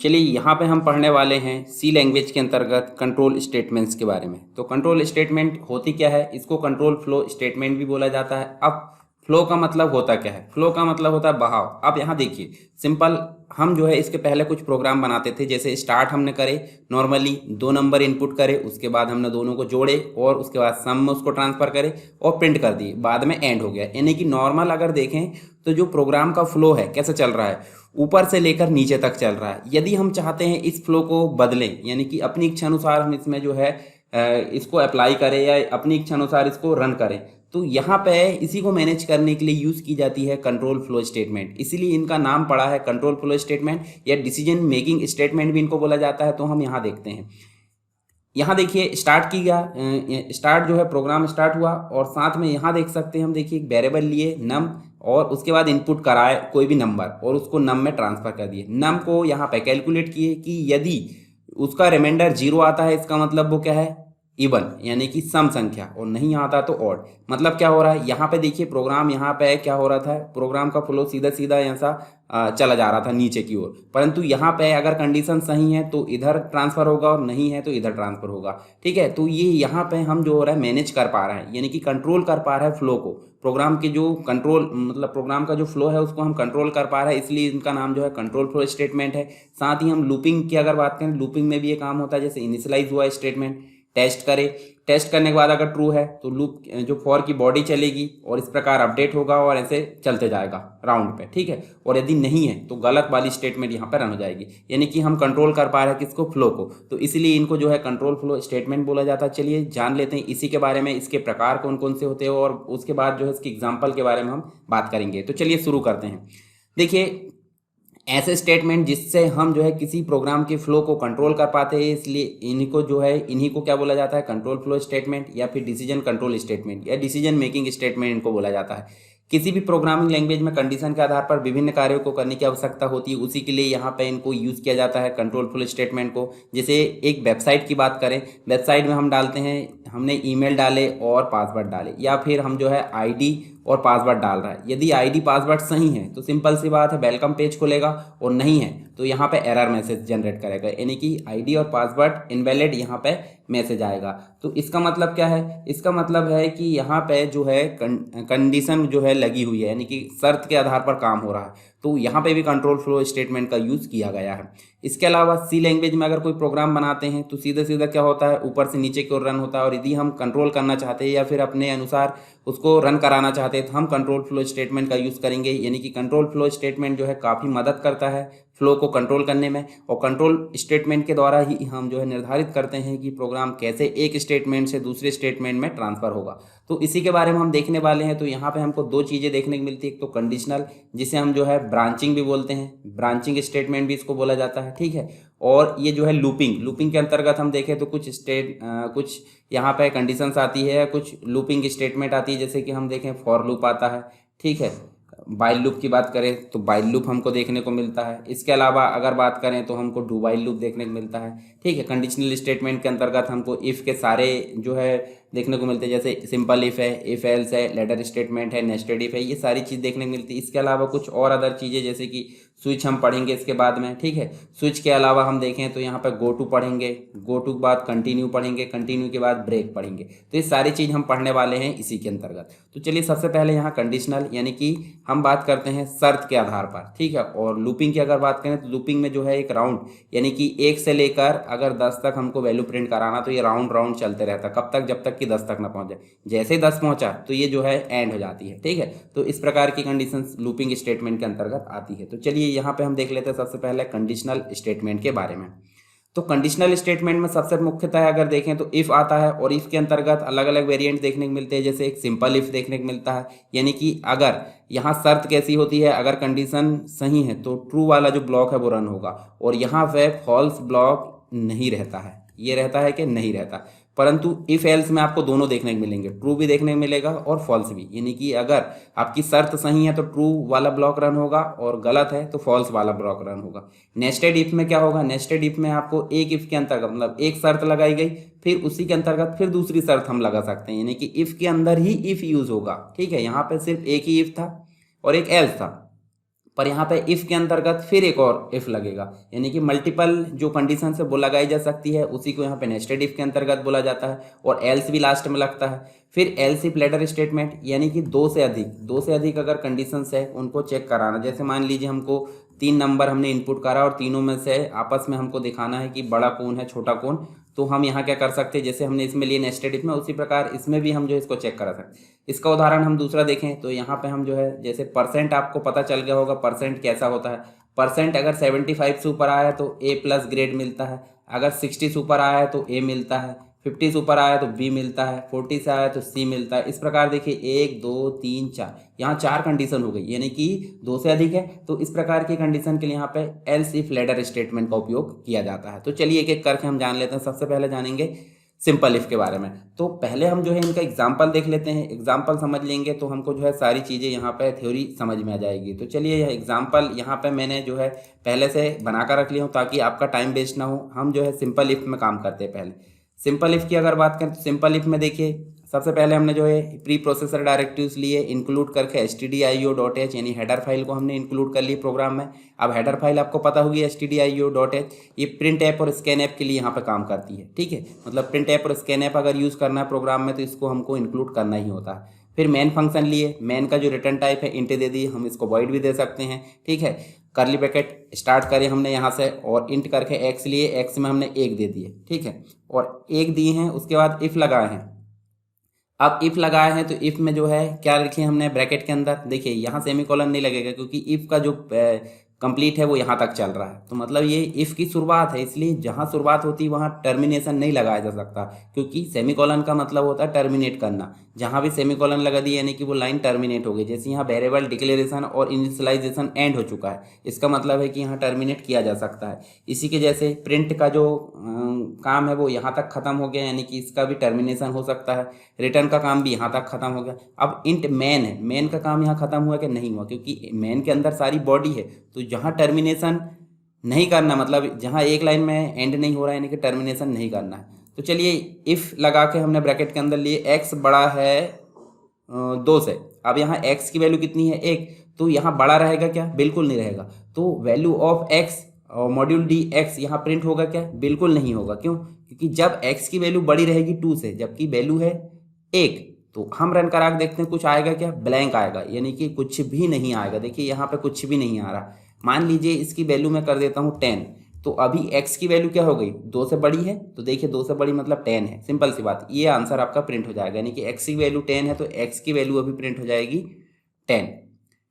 चलिए यहाँ पे हम पढ़ने वाले हैं सी लैंग्वेज के अंतर्गत कंट्रोल स्टेटमेंट्स के बारे में। तो कंट्रोल स्टेटमेंट होती क्या है, इसको कंट्रोल फ्लो स्टेटमेंट भी बोला जाता है। अब फ्लो का मतलब होता क्या है? फ्लो का मतलब होता है बहाव। अब यहाँ देखिए सिंपल, हम जो है इसके पहले कुछ प्रोग्राम बनाते थे। जैसे स्टार्ट हमने करे, नॉर्मली 2 नंबर इनपुट करे, उसके बाद हमने दोनों को जोड़े और उसके बाद सम में उसको ट्रांसफर करे और प्रिंट कर दिए, बाद में एंड हो गया। यानी कि नॉर्मल अगर देखें तो जो प्रोग्राम का फ्लो है कैसे चल रहा है, ऊपर से लेकर नीचे तक चल रहा है। यदि हम चाहते हैं इस फ्लो को बदलें, यानी कि अपनी इच्छा अनुसार हम इसमें जो है इसको अप्लाई करें या अपनी इच्छा अनुसार इसको रन करें, तो यहाँ पे इसी को मैनेज करने के लिए यूज़ की जाती है कंट्रोल फ्लो स्टेटमेंट। इसीलिए इनका नाम पड़ा है कंट्रोल फ्लो स्टेटमेंट या डिसीजन मेकिंग स्टेटमेंट भी इनको बोला जाता है। तो हम यहाँ देखते हैं, यहाँ देखिए स्टार्ट की गया, स्टार्ट जो है प्रोग्राम स्टार्ट हुआ और साथ में यहाँ देख सकते हैं हम, देखिए एक वेरिएबल लिए नम और उसके बाद इनपुट कराए कोई भी नंबर और उसको नम में ट्रांसफर कर दिए। नम को यहाँ पे कैलकुलेट किए कि यदि उसका रिमाइंडर 0 आता है, इसका मतलब वो क्या है, इवन यानी कि सम संख्या, और नहीं आता तो ऑड। मतलब क्या हो रहा है यहाँ पे देखिए, प्रोग्राम यहाँ पे क्या हो रहा था, प्रोग्राम का फ्लो सीधा सीधा ऐसा चला जा रहा था नीचे की ओर, परंतु यहाँ पे अगर कंडीशन सही है तो इधर ट्रांसफर होगा और नहीं है तो इधर ट्रांसफर होगा। ठीक है, तो ये यहाँ पे हम जो हो रहा है मैनेज कर पा रहे हैं, यानी कि कंट्रोल कर पा रहे हैं फ्लो को। प्रोग्राम के जो कंट्रोल मतलब प्रोग्राम का जो फ्लो है उसको हम कंट्रोल कर पा रहे हैं, इसलिए इनका नाम जो है कंट्रोल फ्लो स्टेटमेंट है। साथ ही हम लूपिंग की अगर बात करें, लूपिंग में भी ये काम होता है। जैसे इनिशियलाइज हुआ स्टेटमेंट, टेस्ट करे, टेस्ट करने के बाद अगर ट्रू है तो लूप जो फॉर की बॉडी चलेगी और इस प्रकार अपडेट होगा और ऐसे चलते जाएगा राउंड पे। ठीक है, और यदि नहीं है तो गलत वाली स्टेटमेंट यहाँ पर रन हो जाएगी। यानी कि हम कंट्रोल कर पा रहे हैं किसको, फ्लो को, तो इसलिए इनको जो है कंट्रोल फ्लो स्टेटमेंट बोला जाता है। चलिए जान लेते हैं इसी के बारे में, इसके प्रकार कौन कौन से होते हैं और उसके बाद जो है इसके एग्जाम्पल के बारे में हम बात करेंगे। तो चलिए शुरू करते हैं। देखिए ऐसे स्टेटमेंट जिससे हम जो है किसी प्रोग्राम के फ्लो को कंट्रोल कर पाते हैं, इसलिए इन्हीं को क्या बोला जाता है, कंट्रोल फ्लो स्टेटमेंट या फिर डिसीजन कंट्रोल स्टेटमेंट या डिसीजन मेकिंग स्टेटमेंट इनको बोला जाता है। किसी भी प्रोग्रामिंग लैंग्वेज में कंडीशन के आधार पर विभिन्न कार्यों को करने की आवश्यकता होती है, उसी के लिए यहाँ पे इनको यूज़ किया जाता है कंट्रोल फ्लो स्टेटमेंट को। जैसे एक वेबसाइट की बात करें, वेबसाइट में हम डालते हैं, हमने ईमेल डाले और पासवर्ड डाले, या फिर हम जो है आईडी और पासवर्ड डाल रहा है। यदि आईडी पासवर्ड सही है तो सिंपल सी बात है वेलकम पेज खुलेगा, और नहीं है तो यहाँ पे एरर मैसेज जनरेट करेगा, यानी कि आईडी और पासवर्ड इनवैलिड यहाँ पे मैसेज आएगा। तो इसका मतलब क्या है, इसका मतलब है कि यहाँ पे जो है कंडीशन जो है लगी हुई है, यानी कि शर्त के आधार पर काम हो रहा है। तो यहाँ पे भी कंट्रोल फ्लो स्टेटमेंट का यूज़ किया गया है। इसके अलावा सी लैंग्वेज में अगर कोई प्रोग्राम बनाते हैं तो सीधा सीधा क्या होता है, ऊपर से नीचे की ओर रन होता है, और यदि हम कंट्रोल करना चाहते हैं या फिर अपने अनुसार उसको रन कराना चाहते हैं तो हम कंट्रोल फ्लो स्टेटमेंट का यूज़ करेंगे। यानी कि कंट्रोल फ्लो स्टेटमेंट जो है काफ़ी मदद करता है फ्लो को कंट्रोल करने में, और कंट्रोल स्टेटमेंट के द्वारा ही हम जो है निर्धारित करते हैं कि प्रोग्राम कैसे एक स्टेटमेंट से दूसरे स्टेटमेंट में ट्रांसफ़र होगा। तो इसी के बारे में हम देखने वाले हैं। तो यहाँ पे हमको 2 चीज़ें देखने को मिलती है, एक तो कंडीशनल जिसे हम जो है ब्रांचिंग भी बोलते हैं, ब्रांचिंग स्टेटमेंट भी इसको बोला जाता है। ठीक है, और ये जो है लूपिंग, लूपिंग के अंतर्गत हम देखें तो कुछ यहाँ पे कंडीशंस आती है, कुछ लूपिंग स्टेटमेंट आती है। जैसे कि हम देखें फॉर लूप आता है। ठीक है, वाइल लूप की बात करें तो वाइल लूप हमको देखने को मिलता है। इसके अलावा अगर बात करें तो हमको डू वाइल लूप देखने को मिलता है। ठीक है, कंडीशनल स्टेटमेंट के अंतर्गत हमको इफ़ के सारे जो है देखने को मिलते हैं, जैसे सिंपल इफ़ है, इफ़ एल्स है, लेटर स्टेटमेंट है, नेस्टेड इफ़ है, ये सारी चीज़ देखने को मिलती है। इसके अलावा कुछ और अदर चीज़ें जैसे कि स्विच हम पढ़ेंगे इसके बाद में। ठीक है, स्विच के अलावा हम देखें तो यहाँ पर गो टू पढ़ेंगे, गो टू के बाद कंटिन्यू पढ़ेंगे, कंटिन्यू के बाद ब्रेक पढ़ेंगे। तो ये सारी चीज़ हम पढ़ने वाले हैं इसी के अंतर्गत। तो चलिए सबसे पहले यहाँ कंडीशनल, यानी कि हम बात करते हैं शर्त के आधार पर। ठीक है, और लूपिंग की अगर बात करें तो लूपिंग में जो है एक राउंड, यानी कि 1 से लेकर अगर 10 तक हमको वैल्यू प्रिंट कराना तो ये राउंड राउंड चलते रहता है। कब तक, जब तक कि 10 तक ना पहुंच जाए। जैसे ही 10 पहुंचा तो ये जो है एंड हो जाती है। ठीक है, तो इस प्रकार की कंडीशंस लूपिंग स्टेटमेंट के अंतर्गत आती है। तो चलिए यहाँ पे हम देख लेते हैं सबसे पहले कंडीशनल स्टेटमेंट के बारे में। तो कंडीशनल स्टेटमेंट में सबसे मुख्यतः अगर देखें तो इफ़ आता है, और इफ़ के अंतर्गत अलग अलग वेरिएंट देखने को मिलते हैं। जैसे एक सिंपल इफ़ देखने को मिलता है, यानी कि अगर यहाँ शर्त कैसी होती है, अगर कंडीशन सही है तो ट्रू वाला जो ब्लॉक है वो रन होगा, और यहाँ पे फॉल्स ब्लॉक नहीं रहता है। ये रहता है कि नहीं रहता, परंतु इफ एल्स में आपको दोनों देखने को मिलेंगे, ट्रू भी देखने को मिलेगा और फॉल्स भी। यानी कि अगर आपकी शर्त सही है तो ट्रू वाला ब्लॉक रन होगा, और गलत है तो फॉल्स वाला ब्लॉक रन होगा। नेस्टेड इफ में क्या होगा, नेस्टेड इफ में आपको एक इफ के अंतर्गत मतलब एक शर्त लगाई गई, फिर उसी के अंतर्गत फिर दूसरी शर्त हम लगा सकते हैं, यानी कि इफ के अंदर ही इफ यूज होगा। ठीक है, यहाँ पे सिर्फ एक ही इफ था और एक एल्स था, पर यहाँ पे इफ़ के अंतर्गत फिर एक और इफ़ लगेगा, यानी कि मल्टीपल जो कंडीशन है वो लगाई जा सकती है, उसी को यहाँ पे नेस्टेड इफ़ के अंतर्गत बोला जाता है। और एल्स भी लास्ट में लगता है। फिर एल्स इफ लेटर स्टेटमेंट, यानी कि दो से अधिक अगर कंडीशंस है उनको चेक कराना। जैसे मान लीजिए हमको 3 नंबर हमने इनपुट करा और तीनों में से आपस में हमको दिखाना है कि बड़ा कौन है छोटा कौन, तो हम यहाँ क्या कर सकते हैं, जैसे हमने इसमें लिए नेस्टेड इफ में, उसी प्रकार इसमें भी हम जो है इसको चेक करा सकते हैं। इसका उदाहरण हम दूसरा देखें तो यहाँ पे हम जो है जैसे परसेंट, आपको पता चल गया होगा परसेंट कैसा होता है। परसेंट अगर 75 से ऊपर आया है तो ए प्लस ग्रेड मिलता है, अगर 60 से ऊपर आया है तो ए मिलता है, 50 से ऊपर आया तो बी मिलता है, 40 से आया तो सी मिलता है। इस प्रकार देखिए 1 2 3 4, यहाँ 4 कंडीशन हो गई, यानी कि 2 से अधिक है। तो इस प्रकार की कंडीशन के लिए यहाँ पे एल्स इफ लेटर स्टेटमेंट का उपयोग किया जाता है। तो चलिए एक एक करके हम जान लेते हैं। सबसे पहले जानेंगे सिंपल इफ के बारे में। तो पहले हम जो है इनका एग्जाम्पल देख लेते हैं। एग्जाम्पल समझ लेंगे तो हमको जो है सारी चीज़ें यहाँ पे थ्योरी समझ में आ जाएगी। तो चलिए यह एग्जाम्पल यहाँ पे मैंने जो है पहले से बनाकर रख लिया हूँ ताकि आपका टाइम वेस्ट ना हो। हम जो है सिंपल इफ में काम करते हैं। पहले सिंपल इफ की अगर बात करें तो सिंपल इफ में देखिए सबसे पहले हमने जो है प्री प्रोसेसर डायरेक्टिव्स लिए, इंक्लूड करके stdio.h यानी हेडर फाइल को हमने इंक्लूड कर ली प्रोग्राम में। अब हेडर फाइल आपको पता होगी stdio.h, ये प्रिंट ऐप और स्कैन ऐप के लिए यहाँ पे काम करती है। ठीक है, मतलब प्रिंट ऐप और स्कैन ऐप अगर यूज़ करना है प्रोग्राम में तो इसको हमको इंक्लूड करना ही होता है। फिर मेन फंक्शन लिए, मेन का जो रिटर्न टाइप है इंट दे दी, हम इसको वॉइड भी दे सकते हैं। ठीक है, करली ब्रैकेट स्टार्ट करें हमने यहाँ से और इंट करके एक्स लिए, एक्स में हमने 1 दे दिए। ठीक है, और 1 दिए हैं, उसके बाद इफ लगाए हैं। अब इफ लगाए हैं तो इफ में जो है क्या लिखे हमने ब्रैकेट के अंदर, देखिए यहाँ सेमीकोलन नहीं लगेगा क्योंकि इफ का जो कंप्लीट है वो यहाँ तक चल रहा है। तो मतलब ये इफ की शुरुआत है, इसलिए जहाँ शुरुआत होती है वहाँ टर्मिनेशन नहीं लगाया जा सकता, क्योंकि सेमीकोलन का मतलब होता है टर्मिनेट करना। जहाँ भी सेमीकोलन लगा दिया यानी कि वो लाइन टर्मिनेट हो गई। जैसे यहाँ वेरिएबल डिक्लेरेशन और इनिशियलाइजेशन एंड हो चुका है, इसका मतलब है कि यहाँ टर्मिनेट किया जा सकता है। इसी के जैसे प्रिंट का जो काम है वो यहाँ तक खत्म हो गया, यानी कि इसका भी टर्मिनेशन हो सकता है। रिटर्न का काम भी यहाँ तक खत्म हो गया। अब इंट मेन है, मेन का काम यहाँ खत्म हुआ कि नहीं हुआ, क्योंकि मेन के अंदर सारी बॉडी है। तो जहाँ टर्मिनेशन नहीं करना, मतलब जहाँ एक लाइन में एंड नहीं हो रहा है यानी कि टर्मिनेशन नहीं करना है। तो चलिए इफ़ लगा के हमने ब्रैकेट के अंदर लिए, एक्स बड़ा है 2 से। अब यहाँ एक्स की वैल्यू कितनी है 1, तो यहाँ बड़ा रहेगा क्या? बिल्कुल नहीं रहेगा। तो वैल्यू ऑफ एक्स और मॉड्यूल डी एक्स यहाँ प्रिंट होगा क्या? बिल्कुल नहीं होगा। क्यों? क्योंकि जब एक्स की वैल्यू बड़ी रहेगी 2 से, जबकि वैल्यू है 1, तो हम रन करा के देखते हैं कुछ आएगा क्या? ब्लैंक आएगा, यानी कि कुछ भी नहीं आएगा। देखिए यहाँ पे कुछ भी नहीं आ रहा। मान लीजिए इसकी वैल्यू मैं कर देता हूँ 10, तो अभी x की वैल्यू क्या हो गई? 2 से बड़ी है, तो देखिए 2 से बड़ी मतलब 10 है। सिंपल सी बात, ये आंसर आपका प्रिंट हो जाएगा, यानी कि x की वैल्यू 10 है तो x की वैल्यू अभी प्रिंट हो जाएगी 10।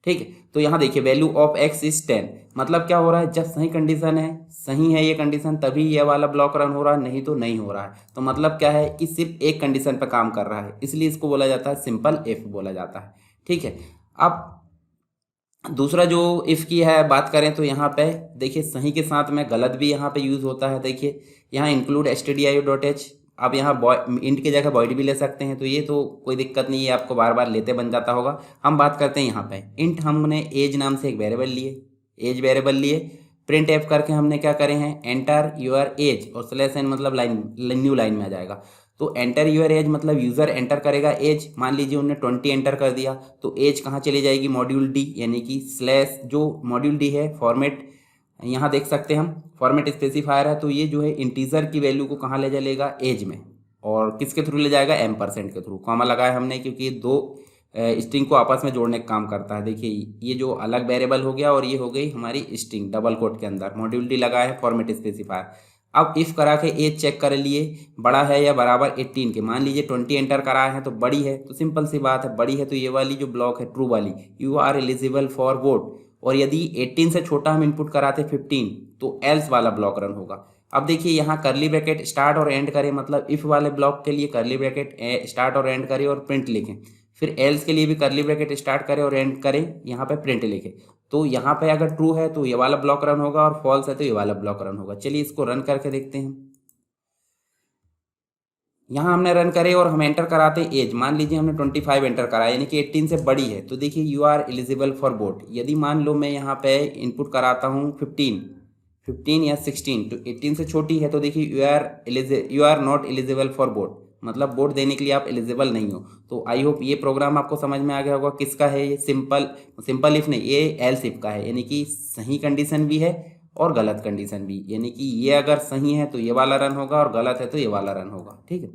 ठीक है, तो यहाँ देखिए वैल्यू ऑफ x इज 10, मतलब क्या हो रहा है? जब सही कंडीशन है, सही है ये कंडीशन, तभी ये वाला ब्लॉक रन हो रहा है, नहीं तो नहीं हो रहा है। तो मतलब क्या है कि सिर्फ एक कंडीशन पर काम कर रहा है, इसलिए इसको बोला जाता है सिंपल इफ बोला जाता है। ठीक है, अब दूसरा जो इफ़ की है बात करें तो यहाँ पे देखिए सही के साथ में गलत भी यहाँ पे यूज़ होता है। देखिए यहाँ इंक्लूड stdio.h, अब यहाँ इंट की जगह वॉइड भी ले सकते हैं, तो ये तो कोई दिक्कत नहीं है, आपको बार बार लेते बन जाता होगा। हम बात करते हैं यहाँ पे इंट, हमने एज नाम से एक वेरिएबल लिए, एज वेरिएबल लिए, प्रिंट एफ करके हमने क्या करे हैं? एंटर यूर एज और स्लैश एन मतलब लाइन, न्यू लाइन में आ जाएगा। तो एंटर यूर एज मतलब यूज़र एंटर करेगा एज। मान लीजिए उन्होंने 20 एंटर कर दिया, तो एज कहाँ चली जाएगी? मॉड्यूल डी, यानी कि स्लैश जो मॉड्यूल डी है फॉर्मेट, यहाँ देख सकते हैं हम फॉर्मेट स्पेसिफायर है, तो ये जो है इंटीजर की वैल्यू को कहाँ ले जाएगा? एज में। और किसके थ्रू ले जाएगा? %, के थ्रू। कॉमा लगाया हमने क्योंकि दो स्ट्रिंग को आपस में जोड़ने का काम करता है। देखिए ये जो अलग वेरिएबल हो गया और ये हो गई हमारी स्ट्रिंग डबल कोट के अंदर, मॉड्यूल डी लगाया है फॉर्मेट स्पेसिफायर। अब इफ़ करा के एज चेक कर लिए, बड़ा है या बराबर 18 के। मान लीजिए 20 एंटर कराए हैं तो बड़ी है, तो सिंपल सी बात है बड़ी है तो ये वाली जो ब्लॉक है ट्रू वाली, you are eligible for vote. और यदि 18 से छोटा हम इनपुट कराते 15 तो एल्स वाला ब्लॉक रन होगा। अब देखिए यहाँ करली ब्रैकेट स्टार्ट और एंड करें, मतलब इफ़ वाले ब्लॉक के लिए करली ब्रैकेट स्टार्ट और एंड करें और प्रिंट लिखें, फिर एल्स के लिए भी करली ब्रैकेट स्टार्ट करें और एंड करें, यहाँ पे प्रिंट लिखें। तो यहाँ पे अगर ट्रू है तो ये वाला ब्लॉक रन होगा और फॉल्स है तो ये वाला ब्लॉक रन होगा। चलिए इसको रन करके देखते हैं। यहाँ हमने रन करे और हम एंटर कराते हैं एज। मान लीजिए हमने 25 एंटर करा यानी कि 18 से बड़ी है, तो देखिए you are eligible for vote. यदि मान लो मैं यहाँ पे इनपुट कराता हूँ 15 या 16, तो 18 से छोटी है तो देखिए you are not eligible for vote, मतलब बोर्ड देने के लिए आप एलिजिबल नहीं हो। तो आई होप ये प्रोग्राम आपको समझ में आ गया होगा। किसका है ये? सिंपल इफ नहीं, ये एल्स इफ का है, यानी कि सही कंडीशन भी है और गलत कंडीशन भी, यानी कि ये अगर सही है तो ये वाला रन होगा और गलत है तो ये वाला रन होगा। ठीक है,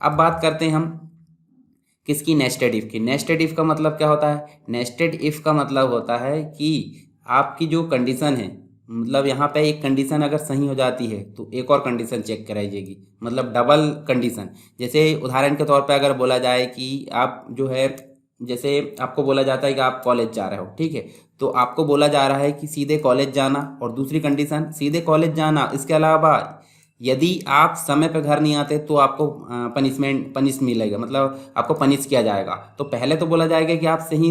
अब बात करते हैं हम किसकी? नेस्टेड इफ की। नेस्टेड इफ का मतलब क्या होता है? नेस्टेड इफ का मतलब होता है कि आपकी जो कंडीशन है, मतलब यहाँ पे एक कंडीशन अगर सही हो जाती है तो एक और कंडीशन चेक कराई जाएगी, मतलब डबल कंडीशन। जैसे उदाहरण के तौर पे अगर बोला जाए कि आप जो है, जैसे आपको बोला जाता है कि आप कॉलेज जा रहे हो, ठीक है, तो आपको बोला जा रहा है कि सीधे कॉलेज जाना, और दूसरी कंडीशन सीधे कॉलेज जाना, इसके अलावा यदि आप समय पे घर नहीं आते तो आपको पनिश मिलेगा, मतलब आपको पनिश किया जाएगा। तो पहले तो बोला जाएगा कि आप सही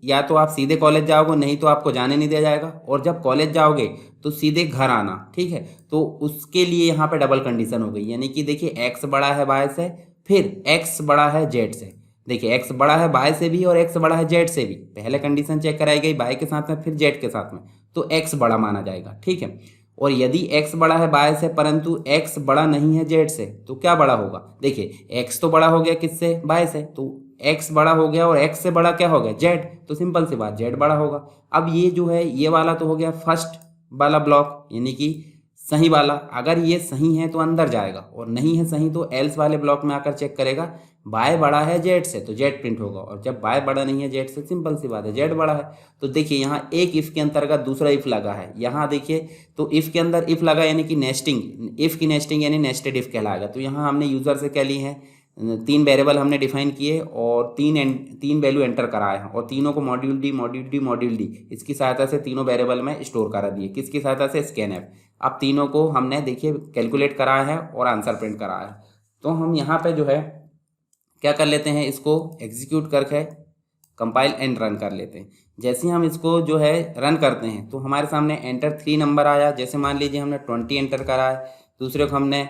या तो आप सीधे कॉलेज जाओगे, नहीं तो आपको जाने नहीं दिया जाएगा, और जब कॉलेज जाओगे तो सीधे घर आना। ठीक है, तो उसके लिए यहाँ पे डबल कंडीशन हो गई, यानी कि देखिए एक्स बड़ा है वाई से, फिर एक्स बड़ा है जेड से। देखिए एक्स बड़ा है वाई से भी और एक्स बड़ा है जेड से भी। पहले कंडीशन चेक कराई गई वाई के साथ में, फिर जेड के साथ में, तो एक्स बड़ा माना जाएगा। ठीक है, और यदि x बड़ा है बाय से परंतु x बड़ा नहीं है जेड से, तो क्या बड़ा होगा? देखिए x तो बड़ा हो गया किससे? बाय से, तो x बड़ा हो गया और x से बड़ा क्या हो गया? जेड, तो सिंपल सी बात जेड बड़ा होगा। अब ये जो है ये वाला तो हो गया फर्स्ट वाला ब्लॉक, यानी कि सही वाला। अगर ये सही है तो अंदर जाएगा और नहीं है सही तो एल्स वाले ब्लॉक में आकर चेक करेगा। बाय बड़ा है जेड से तो जेड प्रिंट होगा, और जब बाय बड़ा नहीं है जेड से, सिंपल सी बात है जेड बड़ा है। तो देखिए यहाँ एक इफ के अंतर्गत दूसरा इफ लगा है, यहाँ देखिए तो इफ के अंदर इफ लगा, यानी कि नेस्टिंग, इफ की नेस्टिंग यानी नेस्टेड इफ कहलाएगा। तो यहाँ हमने यूजर से क्या ली है? 3 वेरिएबल हमने डिफाइन किए और तीन वैल्यू एंटर कराए हैं, और तीनों को मॉड्यूल डी इसकी सहायता से तीनों वेरिएबल में स्टोर करा दिए। किसकी सहायता से? स्कैनएफ। अब तीनों को हमने देखिए कैलकुलेट कराया है और आंसर प्रिंट कराया है। तो हम यहाँ पे जो है क्या कर लेते हैं, इसको एग्जीक्यूट करके कंपाइल एंड रन कर लेते हैं। जैसे हम इसको जो है रन करते हैं तो हमारे सामने एंटर 3 नंबर आया। जैसे मान लीजिए हमने 20 एंटर करा है, दूसरे को हमने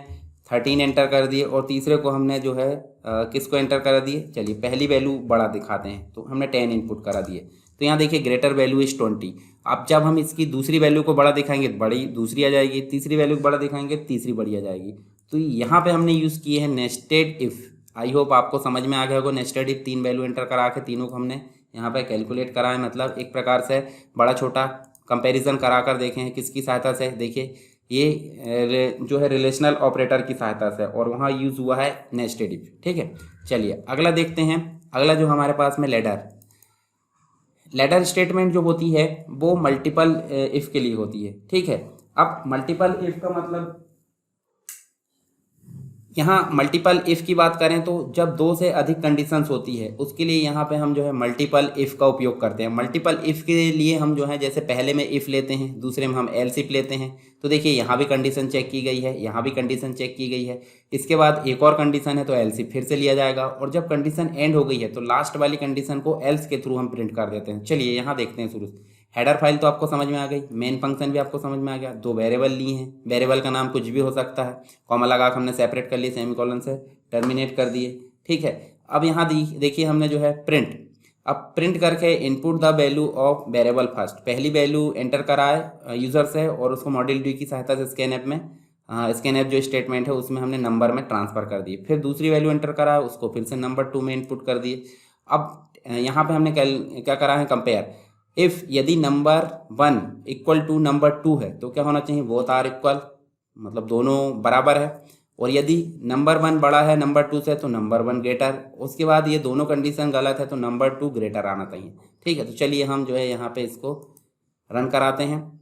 13 एंटर कर दिए, और तीसरे को हमने जो है किसको एंटर करा दिए? चलिए पहली वैल्यू बड़ा दिखाते हैं, तो हमने 10 इनपुट करा दिए। तो यहाँ देखिए ग्रेटर वैल्यू इज 20। अब जब हम इसकी दूसरी वैल्यू को बड़ा दिखाएंगे तो बड़ी दूसरी आ जाएगी, तीसरी वैल्यू को बड़ा दिखाएंगे तीसरी बड़ी आ जाएगी। तो यहाँ पे हमने यूज़ किए हैं नेस्टेड इफ़। आई होप आपको समझ में आ गया होगा। नेस्टेड इफ 3 वैल्यू एंटर करा के तीनों को हमने यहाँ पे कैलकुलेट करा है, मतलब एक प्रकार से बड़ा छोटा कंपैरिजन करा कर देखे हैं। किसकी सहायता से? देखिए ये जो है रिलेशनल ऑपरेटर की सहायता से, और वहाँ यूज़ हुआ है नेस्टेड इफ। ठीक है, चलिए अगला देखते हैं। अगला जो हमारे पास में लेडर स्टेटमेंट जो होती है वो मल्टीपल इफ के लिए होती है। ठीक है, अब मल्टीपल इफ का मतलब, यहाँ मल्टीपल इफ़ की बात करें तो जब 2 से अधिक कंडीशंस होती है उसके लिए यहाँ पे हम जो है मल्टीपल इफ़ का उपयोग करते हैं। मल्टीपल इफ़ के लिए हम जो है जैसे पहले में इफ़ लेते हैं, दूसरे में हम एल्स इफ लेते हैं। तो देखिए यहाँ भी कंडीशन चेक की गई है, यहाँ भी कंडीशन चेक की गई है, इसके बाद एक और कंडीशन है तो एल्स इफ फिर से लिया जाएगा, और जब कंडीशन एंड हो गई है तो लास्ट वाली कंडीशन को एल्स के थ्रू हम प्रिंट कर देते हैं। चलिए यहाँ देखते हैं शुरू से। हेडर फाइल तो आपको समझ में आ गई, मेन फंक्शन भी आपको समझ में आ गया, 2 वेरिएबल लिए हैं, वेरिएबल का नाम कुछ भी हो सकता है, कॉमा लगा के हमने सेपरेट कर लिए, सेमीकोलन से टर्मिनेट कर दिए। ठीक है, अब यहाँ देखिए हमने जो है प्रिंट, अब प्रिंट करके input the value of variable first, पहली वैल्यू एंटर कराए यूजर से और उसको मॉड्यूल डी की सहायता से स्कैनएप में स्कैनएप जो स्टेटमेंट है उसमें हमने नंबर में ट्रांसफर कर दिए। फिर दूसरी वैल्यू एंटर करा, उसको फिर से नंबर 2 में इनपुट कर दिए। अब यहाँ पे हमने क्या करा है? कंपेयर। इफ़ यदि नंबर 1 इक्वल टू नंबर 2 है तो क्या होना चाहिए? बोथ आर इक्वल, मतलब दोनों बराबर है। और यदि नंबर 1 बड़ा है नंबर 2 से तो नंबर 1 ग्रेटर। उसके बाद ये दोनों कंडीशन गलत है तो नंबर 2 ग्रेटर आना चाहिए। ठीक है, तो चलिए हम जो है यहाँ पे इसको रन कराते हैं।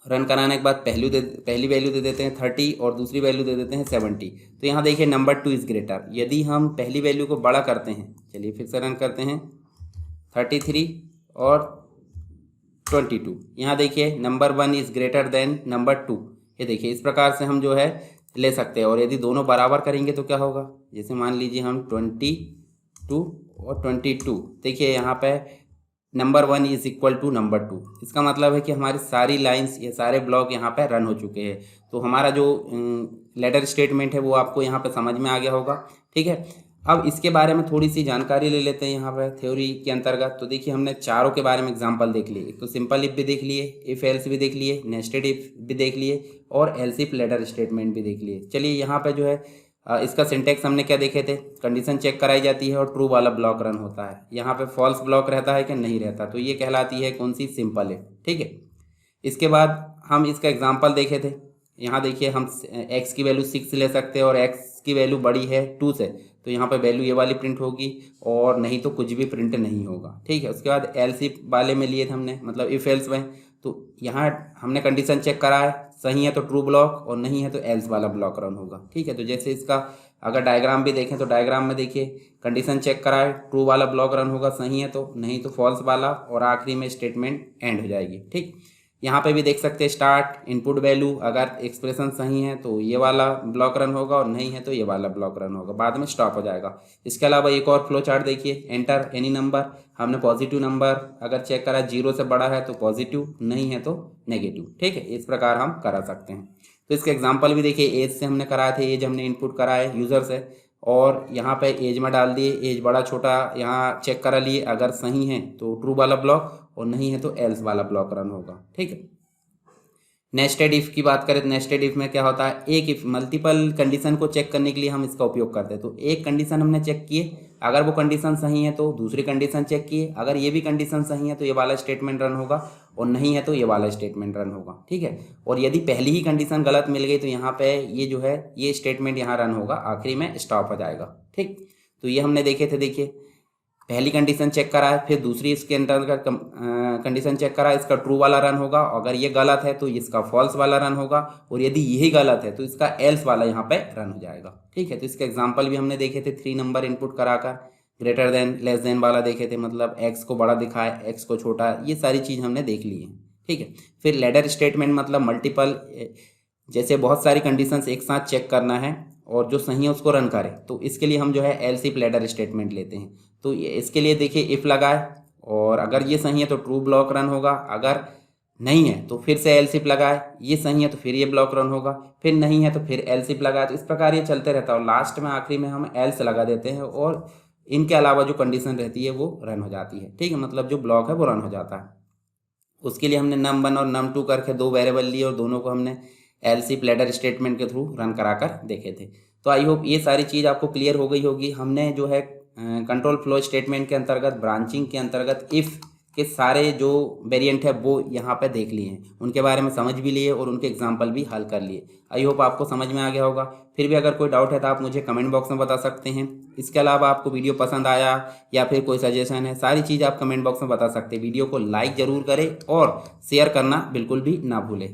रन कराने के बाद पहली वैल्यू दे देते हैं 30 और दूसरी वैल्यू दे देते हैं 70। तो यहाँ देखिए नंबर 2 इज़ ग्रेटर। यदि हम पहली वैल्यू को बड़ा करते हैं, चलिए फिर से रन करते हैं, 33 और 22, यहाँ देखिए number 1 is greater than number 2। ये देखिए इस प्रकार से हम जो है ले सकते हैं। और यदि दोनों बराबर करेंगे तो क्या होगा? जैसे मान लीजिए हम 22 और 22, देखिए यहाँ पे number 1 is equal to number 2। इसका मतलब है कि हमारी सारी लाइंस, ये सारे ब्लॉक यहाँ पे रन हो चुके हैं। तो हमारा जो लेटर स्टेटमेंट है वो आपको यहाँ पे समझ में आ गया होगा। ठीक है, अब इसके बारे में थोड़ी सी जानकारी ले लेते हैं यहाँ पर थ्योरी के अंतर्गत। तो देखिए हमने चारों के बारे में एग्जांपल देख लिए। एक तो सिंपल इफ भी देख लिए, इफ एल्स भी देख लिए, नेस्टेड इफ भी देख लिए, और एल्स इफ लेटर स्टेटमेंट भी देख लिए। चलिए यहाँ पे जो है इसका सिंटेक्स हमने क्या देखे थे, कंडीशन चेक कराई जाती है और ट्रू वाला ब्लॉक रन होता है। यहाँ पे फॉल्स ब्लॉक रहता है कि नहीं रहता, तो ये कहलाती है कौन सी, सिंपल है। ठीक है, इसके बाद हम इसका एग्जांपल देखे थे। यहाँ देखिए हम x की वैल्यू 6 ले सकते हैं और x की वैल्यू बड़ी है 2 से, तो यहाँ पे वैल्यू ये वाली प्रिंट होगी और नहीं तो कुछ भी प्रिंट नहीं होगा। ठीक है, उसके बाद एल्स वाले में लिए थे हमने, मतलब इफ एल्स में, तो यहाँ हमने कंडीशन चेक करा है, सही है तो ट्रू ब्लॉक और नहीं है तो एल्स वाला ब्लॉक रन होगा। ठीक है, तो जैसे इसका अगर डायग्राम भी देखें तो डायग्राम में देखिए कंडीशन चेक करा है, ट्रू वाला ब्लॉक रन होगा, सही है तो, नहीं तो फॉल्स वाला, और आखिरी में स्टेटमेंट एंड हो जाएगी। ठीक, यहाँ पे भी देख सकते हैं स्टार्ट इनपुट वैल्यू, अगर एक्सप्रेशन सही है तो ये वाला ब्लॉक रन होगा और नहीं है तो ये वाला ब्लॉक रन होगा, बाद में स्टॉप हो जाएगा। इसके अलावा एक और फ्लो चार्ट देखिए, एंटर एनी नंबर, हमने पॉजिटिव नंबर अगर चेक करा 0 से बड़ा है तो पॉजिटिव, नहीं है तो नेगेटिव। ठीक है, इस प्रकार हम करा सकते हैं। तो इसके एग्जाम्पल भी देखिए, एज से हमने कराए थे, एज हमने इनपुट करा है यूज़र से और यहाँ पे एज में डाल दिए, एज बड़ा छोटा यहाँ चेक करा लिए, अगर सही है तो ट्रू वाला ब्लॉक और नहीं है तो एल्स वाला ब्लॉक रन होगा। ठीक है, नेस्टेड इफ की बात करें तो नेस्टेड इफ में क्या होता है, एक इफ मल्टीपल कंडीशन को चेक करने के लिए हम इसका उपयोग करते हैं। तो एक कंडीशन हमने चेक किए, अगर वो कंडीशन सही है तो दूसरी कंडीशन चेक किए, अगर ये भी कंडीशन सही है तो ये वाला स्टेटमेंट रन होगा और नहीं है तो ये वाला स्टेटमेंट रन होगा। ठीक है, और यदि पहली ही कंडीशन गलत मिल गई तो यहाँ पे ये जो है ये स्टेटमेंट यहाँ रन होगा, आखिरी में स्टॉप हो जाएगा। ठीक, तो ये हमने देखे थे। देखिए पहली कंडीशन चेक करा है, फिर दूसरी इसके अंतर्गत कंडीशन चेक करा, इसका ट्रू वाला रन होगा, अगर ये गलत है तो इसका फॉल्स वाला रन होगा, और यदि यही गलत है तो इसका एल्स वाला यहाँ पे रन हो जाएगा। ठीक है, तो इसके एग्जांपल भी हमने देखे थे, 3 नंबर इनपुट कराकर ग्रेटर देन लेस देन वाला देखे थे, मतलब एक्स को बड़ा दिखाए एक्स को छोटा, ये सारी चीज़ हमने देख ली है। ठीक है, फिर लैडर स्टेटमेंट मतलब मल्टीपल, जैसे बहुत सारी कंडीशंस एक साथ चेक करना है और जो सही है उसको रन करे, तो इसके लिए हम जो है एल्स इफ लैडर स्टेटमेंट लेते हैं। तो इसके लिए देखिए इफ लगाए और अगर ये सही है तो ट्रू ब्लॉक रन होगा, अगर नहीं है तो फिर से एल्स इफ लगाए, ये सही है तो फिर ये ब्लॉक रन होगा, फिर नहीं है तो फिर एल्स इफ लगाए, तो इस प्रकार ये चलते रहता है और लास्ट में आखिरी में हम एल्स लगा देते हैं और इनके अलावा जो कंडीशन रहती है वो रन हो जाती है। ठीक है, मतलब जो ब्लॉक है वो रन हो जाता है। उसके लिए हमने num1 और num2 करके 2 वेरिएबल लिए और दोनों को हमने एल्स इफ लैडर स्टेटमेंट के थ्रू रन कराकर देखे थे। तो आई होप ये सारी चीज़ आपको क्लियर हो गई होगी। हमने जो है कंट्रोल फ्लो स्टेटमेंट के अंतर्गत, ब्रांचिंग के अंतर्गत इफ़ के सारे जो वेरिएंट है वो यहाँ पे देख लिए हैं, उनके बारे में समझ भी लिए और उनके एग्जांपल भी हल कर लिए। आई होप आपको समझ में आ गया होगा। फिर भी अगर कोई डाउट है तो आप मुझे कमेंट बॉक्स में बता सकते हैं। इसके अलावा आपको वीडियो पसंद आया या फिर कोई सजेशन है, सारी चीज़ आप कमेंट बॉक्स में बता सकते हैं। वीडियो को लाइक ज़रूर करें और शेयर करना बिल्कुल भी ना भूलें।